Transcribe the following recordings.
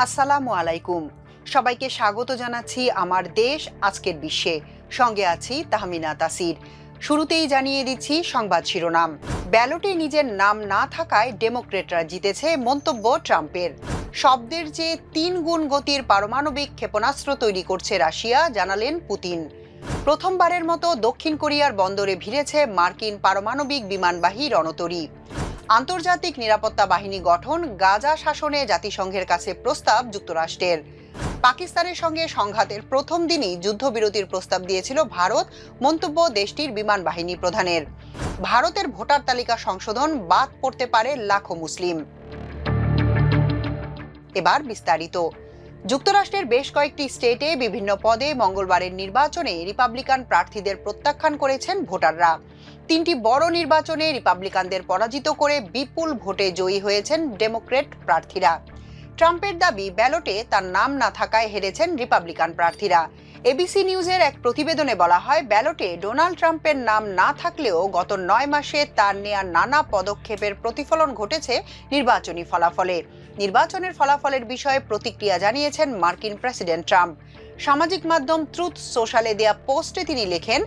আসসালামু আলাইকুম। সবাইকে স্বাগত জানাচ্ছি আমার দেশ আজকের বিশ্বে। সঙ্গে আছি তাহমিনা তাসির। শুরুতেই জানিয়ে দিচ্ছি সংবাদ শিরোনাম। ব্যালটে নিজের নাম না থাকায় ডেমোক্রেটরা জিতেছে, মন্তব্য ট্রাম্পের। শব্দের চেয়ে ৩ গুণ গতির পারমাণবিক ক্ষেপণাস্ত্র তৈরি করছে রাশিয়া, জানালেন পুতিন। প্রথমবারের মতো দক্ষিণ কোরিয়ার বন্দরে ভিড়েছে মার্কিন পারমাণবিক বিমানবাহী রণতরী। আন্তর্জাতিক নিরাপত্তা বাহিনী গঠন, গাজা শাসনে জাতিসংঘের কাছে প্রস্তাব যুক্তরাষ্ট্রের। পাকিস্তানের সঙ্গে সংঘাতের প্রথম দিনই যুদ্ধবিরতির প্রস্তাব দিয়েছিল ভারত, মন্তব্য দেশটির বিমান বাহিনী প্রধানের। ভারতের ভোটার তালিকা সংশোধন, বাদ পড়তে পারে লাখো মুসলিম। এবার বিস্তারিত। যুক্তরাষ্ট্রের বেশ কয়েকটি স্টেটে বিভিন্ন পদে মঙ্গলবারের নির্বাচনে রিপাবলিকান প্রার্থীদের প্রত্যাখ্যান করেছেন ভোটাররা। 3টি বড় নির্বাচনে রিপাবলিকানদের পরাজিত করে বিপুল ভোটে জয়ী হয়েছেন ডেমোক্রেট প্রার্থীরা। ট্রাম্পের দাবি, ব্যালটে তার নাম না থাকায় হেরেছেন রিপাবলিকান প্রার্থীরা। এবিসি নিউজের এক প্রতিবেদনে বলা হয়, ব্যালটে ডোনাল্ড ট্রাম্পের নাম না থাকলেও গত 9 মাসে তার নেয়া নানা পদক্ষেপের প্রতিফলন ঘটেছে নির্বাচনী ফলাফলে। নির্বাচনের ফলাফলের বিষয়ে প্রতিক্রিয়া জানিয়েছেন মার্কিন প্রেসিডেন্ট ট্রাম্প। সামাজিক মাধ্যম ট্রুথ সোশ্যালে দেয়া পোস্টে তিনি লেখেন,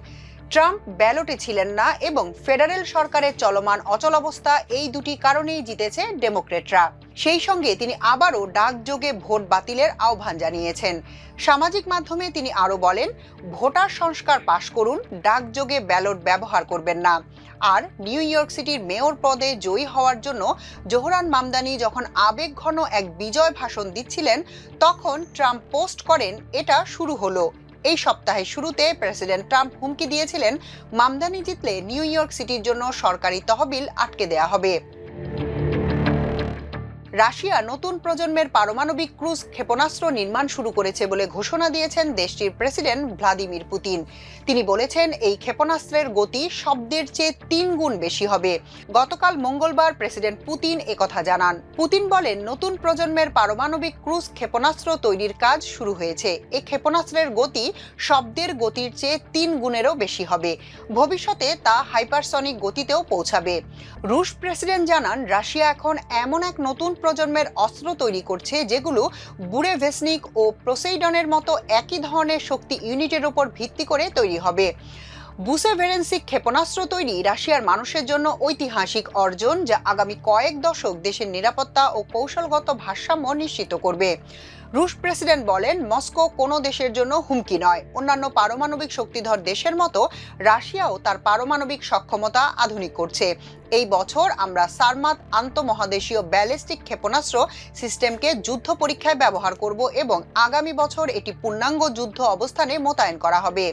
ট্রাম্প ব্যালটে ছিলেন না এবং ফেডারেল সরকারের চলমান অচলাবস্থা, এই দুটি কারণেই জিতেছে ডেমোক্রেটরা। সেই সঙ্গে তিনি আবারও ডাকযোগে ভোট বাতিলের আহ্বান জানিয়েছেন। সামাজিক মাধ্যমে তিনি আরও বলেন, ভোটার সংস্কার পাশ করুন, ডাকযোগে ব্যালট ব্যবহার করবেন না। আর নিউ ইয়র্ক সিটির মেয়র পদে জয়ী হওয়ার জন্য জোহরান মামদানি যখন আবেগঘন এক বিজয় ভাষণ দিচ্ছিলেন, তখন ট্রাম্প পোস্ট করেন, এটা শুরু হলো। এই সপ্তাহের শুরুতে প্রেসিডেন্ট ট্রাম্প হুমকি দিয়েছিলেন, মামদানি জিতলে নিউ ইয়র্ক সিটির জন্য সরকারি তহবিল আটকে দেয়া হবে। রাশিয়া নতুন প্রজন্মের পারমাণবিক ক্রুজ ক্ষেপণাস্ত্র নির্মাণ শুরু করেছে বলে ঘোষণা দিয়েছেন দেশটির প্রেসিডেন্ট ভ্লাদিমির পুতিন। তিনি বলেছেন, এই ক্ষেপণাস্ত্রের গতি শব্দের চেয়ে 3 গুণ বেশি হবে। গতকাল মঙ্গলবার প্রেসিডেন্ট পুতিন একথা জানান। পুতিন বলেন, নতুন প্রজন্মের পারমাণবিক ক্রুজ ক্ষেপণাস্ত্র তৈরির কাজ শুরু হয়েছে। এই ক্ষেপণাস্ত্রের গতি শব্দের গতির চেয়ে 3 গুণেরও বেশি হবে। ভবিষ্যতে তা হাইপারসনিক গতিতেও পৌঁছাবে। রুশ প্রেসিডেন্ট জানান, রাশিয়া এখন এমন এক নতুন প্রজন্মের অস্ত্র তৈরি করছে যেগুলো বুরেভেসনিক ও পোসেইডনের মতো একই ধরনের শক্তি ইউনিটের উপর ভিত্তি করে তৈরি হবে। বুসেভেরেন্সিক ক্ষেপণাস্ত্র তৈরি রাশিয়ার মানুষের জন্য ঐতিহাসিক অর্জন, যা আগামী কয়েক দশক দেশের নিরাপত্তা ও কৌশলগত ভারসাম্য নিশ্চিত করবে। রুশ প্রেসিডেন্ট বলেন, মস্কো কোনো দেশের জন্য হুমকি নয়। অন্যান্য পারমাণবিক শক্তিধর দেশের মতো রাশিয়াও তার পারমাণবিক সক্ষমতা আধুনিক করছে। এই বছর আমরা সারমাত আন্তঃমহাদেশীয় ব্যালিস্টিক ক্ষেপণাস্ত্র সিস্টেমকে যুদ্ধ পরীক্ষায় ব্যবহার করব এবং আগামী বছর এটি পূর্ণাঙ্গ যুদ্ধ অবস্থানে মোতায়েন করা হবে।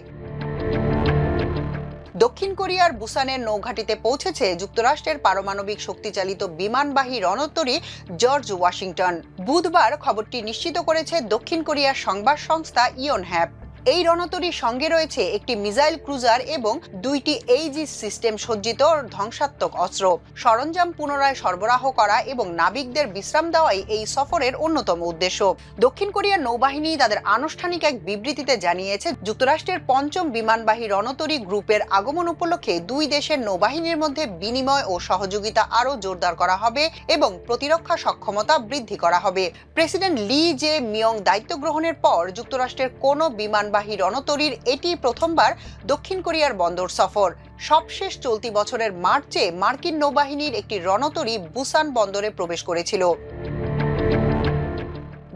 দক্ষিণ কোরিয়ার বুসানের নৌঘাটিতে পৌঁছেছে যুক্তরাষ্ট্রের পারমাণবিক শক্তিচালিত বিমানবাহী রণতরী জর্জ ওয়াশিংটন। বুধবার খবরটি নিশ্চিত করেছে দক্ষিণ কোরিয়ার সংবাদ সংস্থা ইয়নহ্যাপ। এই রণতরীর সঙ্গে রয়েছে একটি মিসাইল ক্রুজার এবং 2টি এইজিস সিস্টেম সজ্জিত ধ্বংসাত্মক অস্ত্র। সরঞ্জাম পুনরায় সরবরাহ করা এবং নাবিকদের বিশ্রাম দেওয়াই এই সফরের অন্যতম উদ্দেশ্য। দক্ষিণ কোরিয়ার নৌবাহিনী তাদের আনুষ্ঠানিক এক বিবৃতিতে জানিয়েছে, যুক্তরাষ্ট্রের 5ম বিমানবাহী রণতরী গ্রুপের আগমন উপলক্ষে দুই দেশের নৌবাহিনীর মধ্যে বিনিময় ও সহযোগিতা আরও জোরদার করা হবে এবং প্রতিরক্ষা সক্ষমতা বৃদ্ধি করা হবে। প্রেসিডেন্ট লি জে মিয়ং দায়িত্ব গ্রহণের পর যুক্তরাষ্ট্রের কোনো বিমানবাহী রণতরীর এটি প্রথমবার দক্ষিণ কোরিয়ার বন্দর সফর। সবশেষ চলতি বছরের মার্চে মার্কিন নৌবাহিনীর একটি রণতরী বুসান বন্দরে প্রবেশ করেছিল।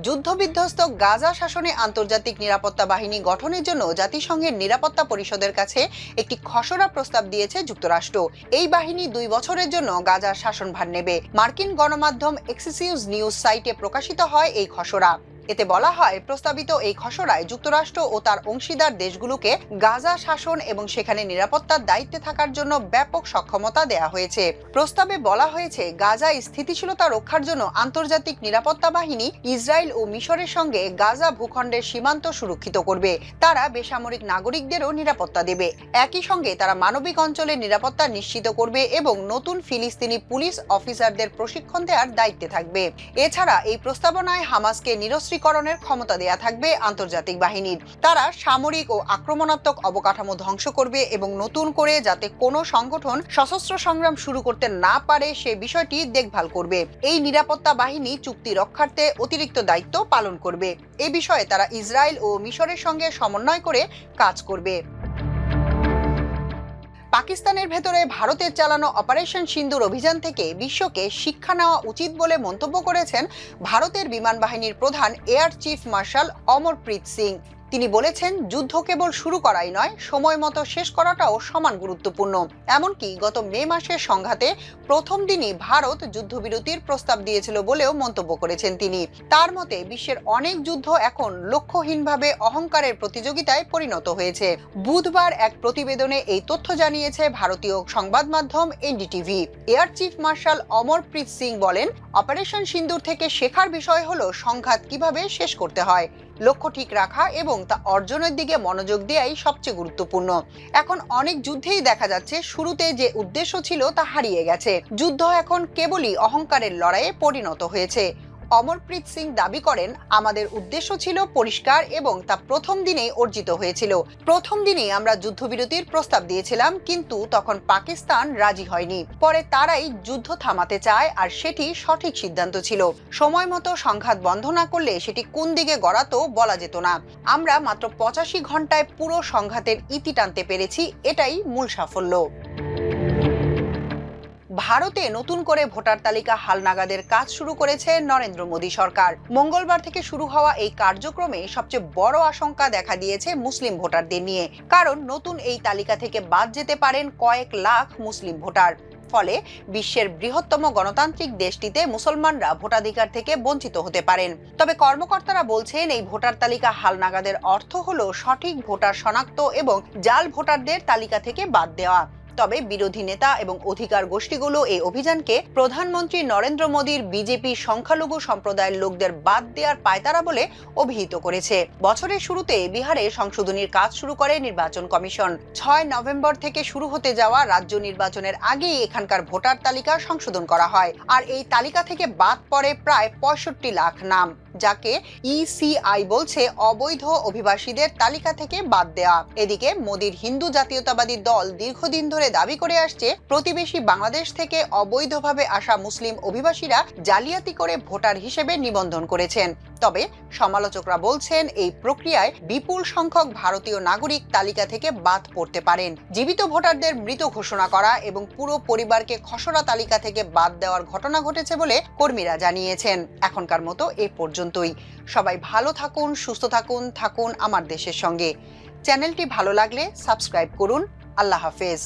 যুদ্ধবিধ্বস্ত গাজা শাসনে আন্তর্জাতিক নিরাপত্তা বাহিনী গঠনের জন্য জাতিসংঘের নিরাপত্তা পরিষদের কাছে একটি খসড়া প্রস্তাব দিয়েছে যুক্তরাষ্ট্র। এই বাহিনী 2 বছরের জন্য গাজার শাসনভার নেবে। মার্কিন গণমাধ্যম এক্সিওস নিউজ সাইটে প্রকাশিত হয় এই খসড়া। এতে বলা হয়, প্রস্তাবিত এই খসড়ায় যুক্তরাষ্ট্র ও তার অংশীদার দেশগুলোকে গাজা শাসন এবং সেখানে নিরাপত্তার দায়িত্বে থাকার জন্য ব্যাপক সক্ষমতা দেয়া হয়েছে। প্রস্তাবে বলা হয়েছে, গাজায় স্থিতিশীলতা রক্ষার জন্য আন্তর্জাতিক নিরাপত্তা বাহিনী ইসরায়েল ও মিশরের সঙ্গে গাজা ভূখণ্ডের সীমান্ত সুরক্ষিত করবে। তারা বেসামরিক নাগরিকদেরও নিরাপত্তা দেবে। একই সঙ্গে তারা মানবিক অঞ্চলের নিরাপত্তা নিশ্চিত করবে এবং নতুন ফিলিস্তিনি পুলিশ অফিসারদের প্রশিক্ষণ দেওয়ার দায়িত্বে থাকবে। এছাড়া এই প্রস্তাবনায় হামাসকে নিরস্ত্রীকরণ নিশ্চিহ্নীকরণের ক্ষমতা দেয়া থাকবে আন্তর্জাতিক বাহিনীর। তারা সামরিক ও আক্রমণাত্মক অবকাঠামো ধ্বংস করবে এবং নতুন করে যাতে কোনো সংগঠন সশস্ত্র সংগ্রাম শুরু করতে না পারে সে বিষয়টি দেখভাল করবে। এই নিরাপত্তা বাহিনী চুক্তি রক্ষার্থে অতিরিক্ত দায়িত্ব পালন করবে। এ বিষয়ে তারা ইসরায়েল ও মিশরের সঙ্গে সমন্বয় করে কাজ করবে। পাকিস্তানের ভেতরে ভারতের চালানো অপারেশন সিন্দুর অভিযান থেকে বিশ্বকে শিক্ষা নেওয়া উচিত বলে মন্তব্য করেছেন ভারতের বিমান বাহিনীর প্রধান air chief marshal Amarpreet Singh. তিনি বলেছেন, যুদ্ধ কেবল শুরু করাই নয়, সময় মতো শেষ করাটাও সমান গুরুত্বপূর্ণ। এমনকি গত মে মাসের সংঘাতে প্রথম দিনই ভারত যুদ্ধবিরতির প্রস্তাব দিয়েছিল বলেও মন্তব্য করেছেন তিনি। তার মতে বিশ্বের অনেক যুদ্ধ এখন লক্ষ্যহীনভাবে অহংকারের প্রতিযোগিতায় পরিণত হয়েছে। বুধবার এক প্রতিবেদনে এই তথ্য জানিয়েছে ভারতীয় সংবাদ মাধ্যম NDTV. Air chief marshal Amarpreet Singh বলেন, অপারেশন সিন্দুর থেকে শেখার বিষয় হলো সংঘাত কিভাবে শেষ করতে হয়। লক্ষ্য ঠিক রাখা এবং তা অর্জনের দিকে মনোযোগ দেওয়াই সবচেয়ে গুরুত্বপূর্ণ। এখন অনেক যুদ্ধেই দেখা যাচ্ছে শুরুতে যে উদ্দেশ্য ছিল তা হারিয়ে গেছে। যুদ্ধ এখন কেবলই অহংকারের লড়াইয়ে পরিণত হয়েছে। অমরপ্রীত সিং দাবি করেন, আমাদের উদ্দেশ্য ছিল পরিষ্কার এবং তা প্রথম দিনেই অর্জিত হয়েছিল। প্রথম দিনেই আমরা যুদ্ধবিরতির প্রস্তাব দিয়েছিলাম, কিন্তু তখন পাকিস্তান রাজি হয়নি। পরে তারাই যুদ্ধ থামাতে চায় আর সেটি সঠিক সিদ্ধান্ত ছিল। সময় মতো সংঘাত বন্ধ না করলে সেটি কোন দিকে গড়াতো বলা যেত না। আমরা মাত্র 85 ঘন্টায় পুরো সংঘাতের ইতি টানতে পেরেছি, এটাই মূল সাফল্য। ভারতে নতুন করে ভোটার তালিকা হালনাগাদের কাজ শুরু করেছে নরেন্দ্র মোদী সরকার। মঙ্গলবার থেকে শুরু হওয়া এই কার্যক্রমে সবচেয়ে বড় আশঙ্কা দেখা দিয়েছে মুসলিম ভোটারদের নিয়ে। কারণ নতুন এই তালিকা থেকে বাদ যেতে পারেন কয়েক লাখ মুসলিম ভোটার। ফলে বিশ্বের বৃহত্তম গণতান্ত্রিক দেশটিতে মুসলমানরা ভোটাধিকার থেকে বঞ্চিত হতে পারেন। তবে কর্মকর্তারা বলছেন, এই ভোটার তালিকা হালনাগাদের অর্থ হলো সঠিক ভোটার শনাক্ত এবং জাল ভোটারদের তালিকা থেকে বাদ দেওয়া। তবে বিরোধী নেতা এবং অধিকার গোষ্ঠীগুলো এই অভিযানকে প্রধানমন্ত্রী নরেন্দ্র মোদীর বিজেপি সংখ্যালঘু সম্প্রদায়ের লোকদের বাদ দেওয়ার পায়তারা বলে অভিহিত করেছে। বছরের শুরুতে বিহারে সংশোধনীর কাজ শুরু করে নির্বাচন কমিশন। 6 নভেম্বর থেকে শুরু হতে যাওয়া রাজ্য নির্বাচনের আগেই এখানকার ভোটার তালিকা সংশোধন করা হয়। আর এই তালিকা থেকে বাদ পড়ে প্রায় 65 লাখ নাম, যাকে ইসিআই বলছে অবৈধ অভিবাসীদের তালিকা থেকে বাদ দেওয়া। এদিকে মোদীর হিন্দু জাতীয়তাবাদী দল দীর্ঘদিন ধরে দাবি করে আসছে, প্রতিবেশী বাংলাদেশ থেকে অবৈধভাবে আসা মুসলিম অভিবাসীরা জালিয়াতি করে ভোটার হিসেবে নিবন্ধন করেছেন। তবে সমালোচকরা বলছেন, এই প্রক্রিয়ায় বিপুল সংখ্যক ভারতীয় নাগরিক তালিকা থেকে বাদ পড়তে পারেন। জীবিত ভোটারদের মৃত ঘোষণা করা এবং পুরো পরিবারকে খসড়া তালিকা থেকে বাদ দেওয়ার ঘটনা ঘটেছে বলে কর্মীরা জানিয়েছেন। এখনকার মতো এ পর্যন্তই। সবাই ভালো থাকুন, সুস্থ থাকুন, থাকুন আমার দেশের সঙ্গে। চ্যানেলটি ভালো লাগলে সাবস্ক্রাইব করুন। আল্লাহ হাফেজ।